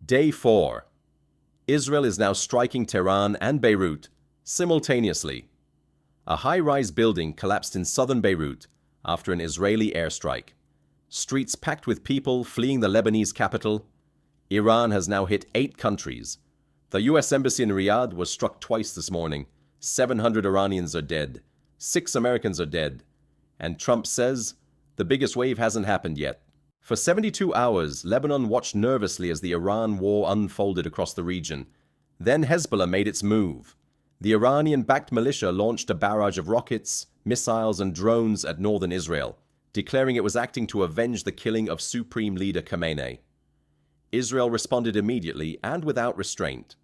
Day 4. Israel is now striking Tehran and Beirut simultaneously. A high-rise building collapsed in southern Beirut after an Israeli airstrike. Streets packed with people fleeing the Lebanese capital. Iran has now hit 8 countries. The U.S. Embassy in Riyadh was struck twice this morning. 700 Iranians are dead. 6 Americans are dead. And Trump says the biggest wave hasn't happened yet. For 72 hours, Lebanon watched nervously as the Iran war unfolded across the region. Then Hezbollah made its move. The Iranian-backed militia launched a barrage of rockets, missiles, and drones at northern Israel, declaring it was acting to avenge the killing of Supreme Leader Khamenei. Israel responded immediately and without restraint.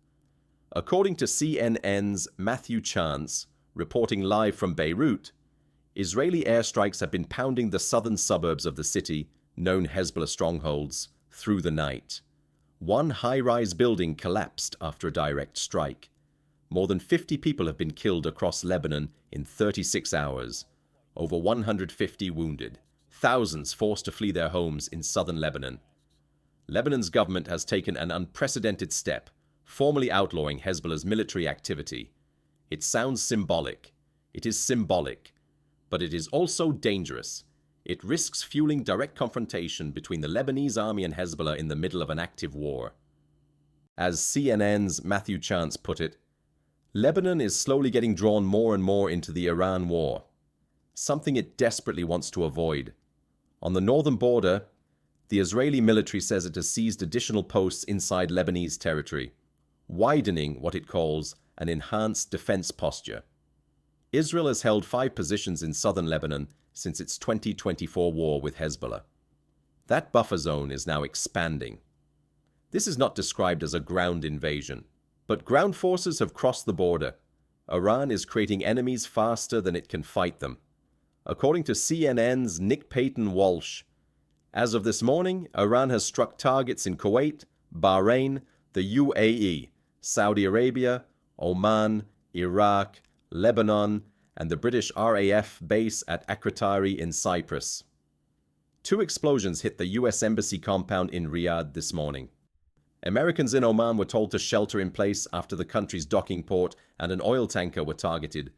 According to CNN's Matthew Chance, reporting live from Beirut, Israeli airstrikes have been pounding the southern suburbs of the city, known Hezbollah strongholds, through the night. One high-rise building collapsed after a direct strike. More than 50 people have been killed across Lebanon in 36 hours. Over 150 wounded. Thousands forced to flee their homes in southern Lebanon. Lebanon's government has taken an unprecedented step, formally outlawing Hezbollah's military activity. It sounds symbolic. It is symbolic. But it is also dangerous. It risks fueling direct confrontation between the Lebanese army and Hezbollah in the middle of an active war. As CNN's Matthew Chance put it, Lebanon is slowly getting drawn more and more into the Iran war, something it desperately wants to avoid. On the northern border, the Israeli military says it has seized additional posts inside Lebanese territory, widening what it calls an enhanced defense posture. Israel has held 5 positions in southern Lebanon since its 2024 war with Hezbollah. That buffer zone is now expanding. This is not described as a ground invasion, but ground forces have crossed the border. Iran is creating enemies faster than it can fight them. According to CNN's Paton Walsh, as of this morning, Iran has struck targets in Kuwait, Bahrain, the UAE, Saudi Arabia, Oman, Iraq, Lebanon, and the British RAF base at Akrotiri in Cyprus. 2 explosions hit the U.S. Embassy compound in Riyadh this morning. Americans in Oman were told to shelter in place after the country's docking port and an oil tanker were targeted.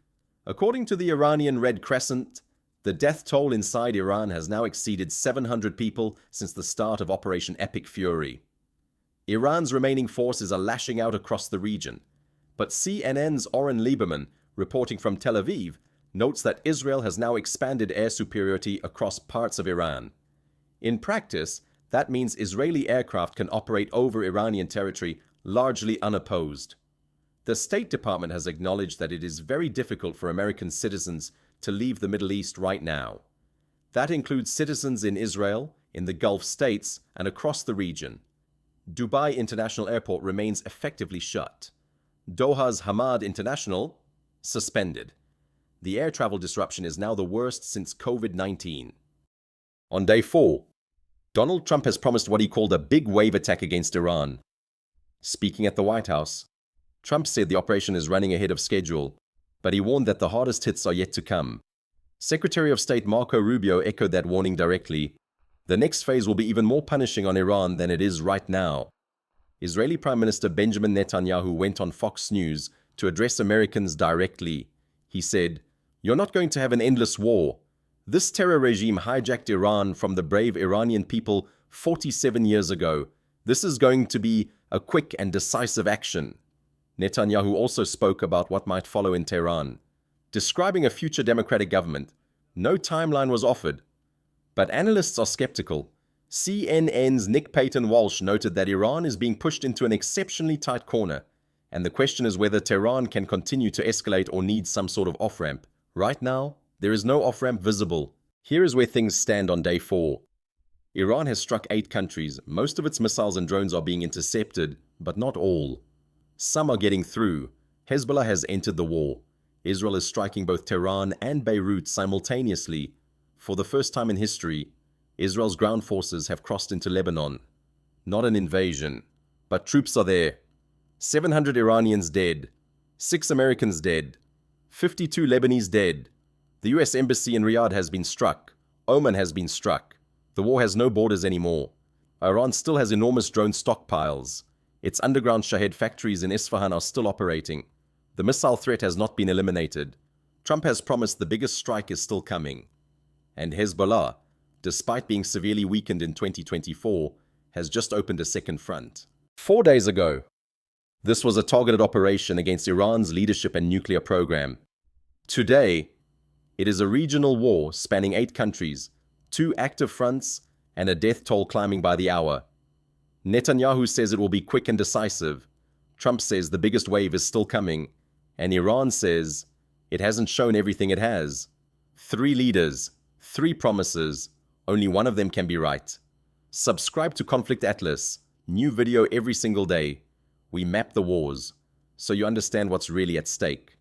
According to the Iranian Red Crescent, the death toll inside Iran has now exceeded 700 people since the start of Operation Epic Fury. Iran's remaining forces are lashing out across the region, but CNN's Oren Lieberman, reporting from Tel Aviv, notes that Israel has now expanded air superiority across parts of Iran. In practice, that means Israeli aircraft can operate over Iranian territory largely unopposed. The State Department has acknowledged that it is very difficult for American citizens to leave the Middle East right now. That includes citizens in Israel, in the Gulf states, and across the region. Dubai International Airport remains effectively shut. Doha's Hamad International suspended. The air travel disruption is now the worst since COVID-19. On day 4, Donald Trump has promised what he called a big wave attack against Iran. Speaking at the White House, Trump said the operation is running ahead of schedule, but he warned that the hardest hits are yet to come. Secretary of State Marco Rubio echoed that warning directly. The next phase will be even more punishing on Iran than it is right now. Israeli Prime Minister Benjamin Netanyahu went on Fox News to address Americans directly. He said, "You're not going to have an endless war. This terror regime hijacked Iran from the brave Iranian people 47 years ago. This is going to be a quick and decisive action." Netanyahu also spoke about what might follow in Tehran. Describing a future democratic government, no timeline was offered. But analysts are skeptical. CNN's Paton Walsh noted that Iran is being pushed into an exceptionally tight corner, and the question is whether Tehran can continue to escalate or need some sort of off-ramp. Right now, there is no off-ramp visible. Here is where things stand on day 4. Iran has struck 8 countries. Most of its missiles and drones are being intercepted, but not all. Some are getting through. Hezbollah has entered the war. Israel is striking both Tehran and Beirut simultaneously. For the first time in history, Israel's ground forces have crossed into Lebanon. Not an invasion, but troops are there. 700 Iranians dead. 6 Americans dead. 52 Lebanese dead. The U.S. Embassy in Riyadh has been struck. Oman has been struck. The war has no borders anymore. Iran still has enormous drone stockpiles. Its underground Shahed factories in Isfahan are still operating. The missile threat has not been eliminated. Trump has promised the biggest strike is still coming. And Hezbollah, despite being severely weakened in 2024, has just opened a second front. 4 days ago, this was a targeted operation against Iran's leadership and nuclear program. Today, it is a regional war spanning 8 countries, 2 active fronts, and a death toll climbing by the hour. Netanyahu says it will be quick and decisive. Trump says the biggest wave is still coming. And Iran says it hasn't shown everything it has. 3 leaders, 3 promises, only one of them can be right. Subscribe to Conflict Atlas. New video every single day. We map the wars, so you understand what's really at stake.